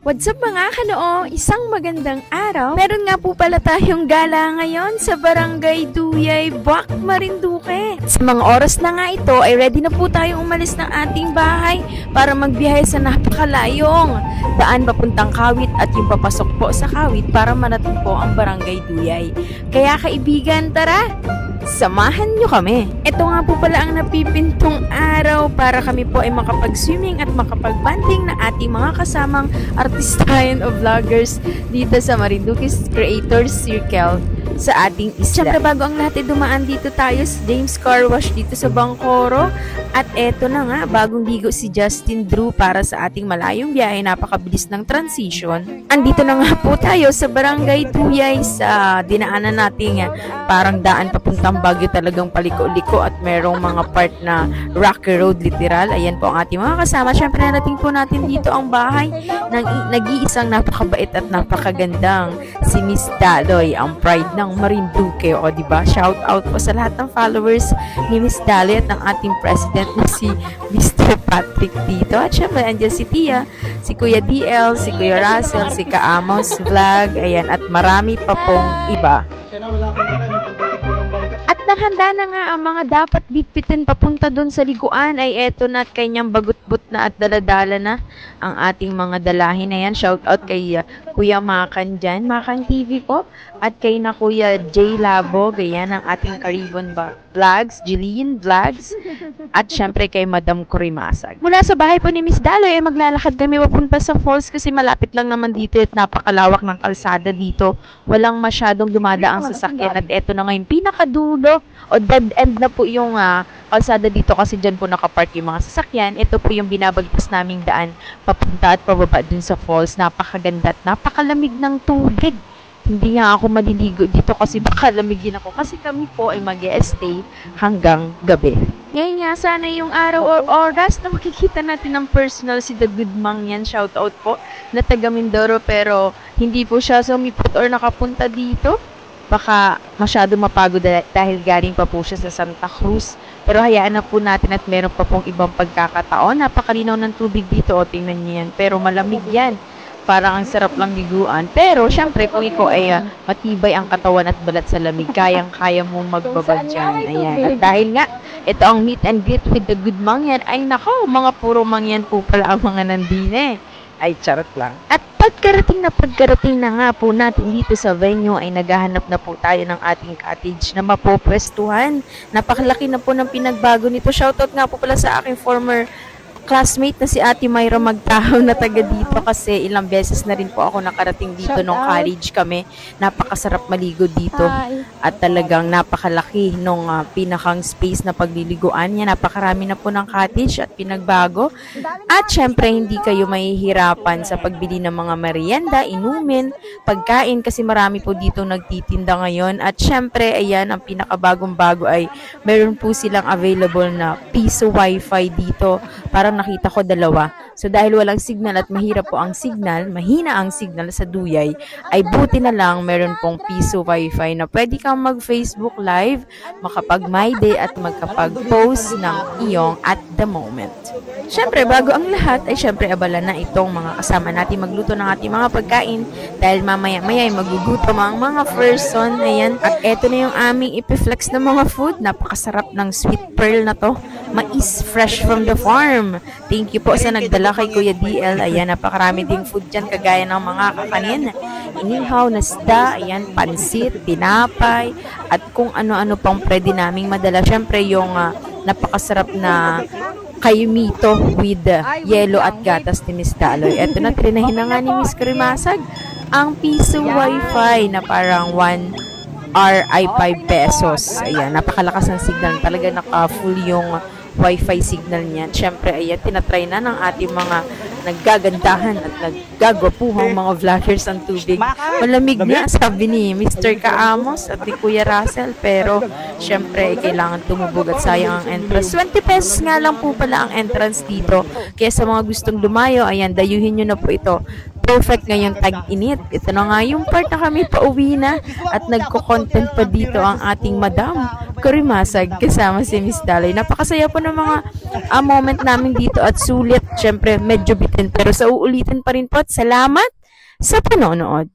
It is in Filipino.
What's up mga kanoo? Isang magandang araw. Meron nga po pala tayong gala ngayon sa Barangay Duyay, Buwak, Marinduque. Sa mga oras na nga ito ay ready na po tayong umalis ng ating bahay para magbiyahe sa napakalayong daan papuntang Kawit at yung papasok po sa Kawit para marating po ang Barangay Duyay. Kaya kaibigan, tara! Samahan nyo kami. Ito nga po pala ang napipintong araw para kami po ay makapag-swimming at makapag-banding na ating mga kasamang artistahin o vloggers dito sa Marinduque's Creators Circle sa ating isla. Siyempre bago ang lahat ay dumaan dito tayo sa James Car Wash dito sa Bangkoro. At eto na nga, bagong ligo si Justin Drew para sa ating malayong biyahe. Napakabilis ng transition. Andito na nga po tayo sa Barangay Duyay sa dinaanan natin parang daan papuntang Baguio, talagang paliko-liko at merong mga part na rocky road literal. Ayan po ang ating mga kasama. Siyempre narating po natin dito ang bahay ng nag-iisang napakabait at napakagandang si Miss Daloy, ang pride ng Marinduque. O diba? Shout out po sa lahat ng followers ni Miss Daloy at ng ating president na si Mr. Patrick dito. At syempre andyan si Tia, si Kuya DL, si Kuya Russell, si Kaamos Vlog, ayan, at marami pa pong iba. At naghanda na nga ang mga dapat bitbitin papunta doon sa liguan ay eto na at kanyang bagut-but na at daladala na ang ating mga dalahin na yan. Shout out kay Kuya Makan dyan, Makan TV po, at kay na Kuya J Labo, ganyan ang ating Caribon Vlogs, Jillian Vlogs, at syempre kay Madam Kurimasag. Mula sa bahay po ni Miss Daloy ay maglalakad kami papunta sa falls kasi malapit lang naman dito at napakalawak ng kalsada dito. Walang masyadong dumadaang sasakyan at eto na nga yung pinakadulo o dead end na po yung kalsada dito kasi dyan po nakapark yung mga sasakyan. Ito po yung binabagpas naming daan papunta at pababa dun sa falls. Napakaganda at napakalamig ng tubig. Hindi nga ako maliligo dito kasi baka lamigin ako kasi kami po ay mag-e-stay hanggang gabi. Ngayon nga sana yung araw or oras na makikita natin ng personal si The Good Mang yan. Shout out po na taga Mindoro pero hindi po siya sumipot or nakapunta dito. Baka masyado mapagod dahil galing pa po siya sa Santa Cruz. Pero hayaan na po natin at meron pa pong ibang pagkakataon. Napakalinaw ng tubig dito. O, tingnan niyo yan. Pero malamig yan. Parang ang sarap lang liguan. Pero, syempre, kung ikaw ay matibay ang katawan at balat sa lamig, kayang-kaya mong magbabad dyan. Ayan. At dahil nga, ito ang meet and greet with The Good Mang yan. Ay, nako, mga puro mangyan po pala ang mga nandine. Ay, charot lang. At pagkarating na nga po natin dito sa venue ay naghahanap na po tayo ng ating cottage na mapopwestuhan. Napakalaki na po ng pinagbago nito. Shoutout nga po pala sa aking former classmate na si Ate Myra Magtahaw na taga dito kasi ilang beses na rin po ako nakarating dito nung college kami. Napakasarap maligo dito at talagang napakalaki nung pinakang space na pagliliguan niya. Napakarami na po ng cottage at pinagbago. At syempre hindi kayo mahihirapan sa pagbili ng mga merienda, inumin, pagkain kasi marami po dito nagtitinda ngayon. At syempre ayan ang pinakabagong bago ay meron po silang available na piso wifi dito. Para nakita ko dalawa. So dahil walang signal at mahina ang signal sa Duyay, ay buti na lang meron pong piso wifi na pwede kang mag-Facebook live, makapag my day at magkapag-post ng iyong at the moment. Syempre, bago ang lahat ay syempre abala na itong mga kasama natin magluto ng ating mga pagkain dahil mamaya-maya ay magugutom ang mga person. Ayan. At eto na yung aming ipiflex na mga food. Napakasarap ng sweet pearl na to. Mais fresh from the farm. Thank you po sa nagdala kay Kuya DL. Ayan, napakarami ding food dyan kagaya ng mga kakanin. Inihaw na isda, ayan, pansit, tinapay, at kung ano-ano pang pwede naming madala. Syempre yung napakasarap na kayumito with yelo at gatas ni Miss Daloy. Eto na, trinahin na nga ni Miss Kurimasag ang piso wifi na parang 1 hour ay 5 pesos. Ayan, napakalakas ng signal. Talaga naka-full yung wifi signal niyan. Siyempre, ayan, tinatry na ng ating mga naggagandahan at naggagwapuhang mga vloggers ang tubig. Malamig nga, sabi ni Mr. Kaamos at ni Kuya Russell. Pero, siyempre, kailangan tumubog at sayang ang entrance. 20 pesos nga lang po pala ang entrance dito. Kaya sa mga gustong dumayo, ayan, dayuhin nyo na po ito. Perfect ngayong tag-init. Ito na nga yung part na kami pauwi na at nagko-content pa dito ang ating Madam Kurimasag kasama si Miss Daloy. Napakasaya po ng mga moment namin dito at sulit. Syempre, medyo bitin. Pero sa uulitin pa rin po at salamat sa panonood.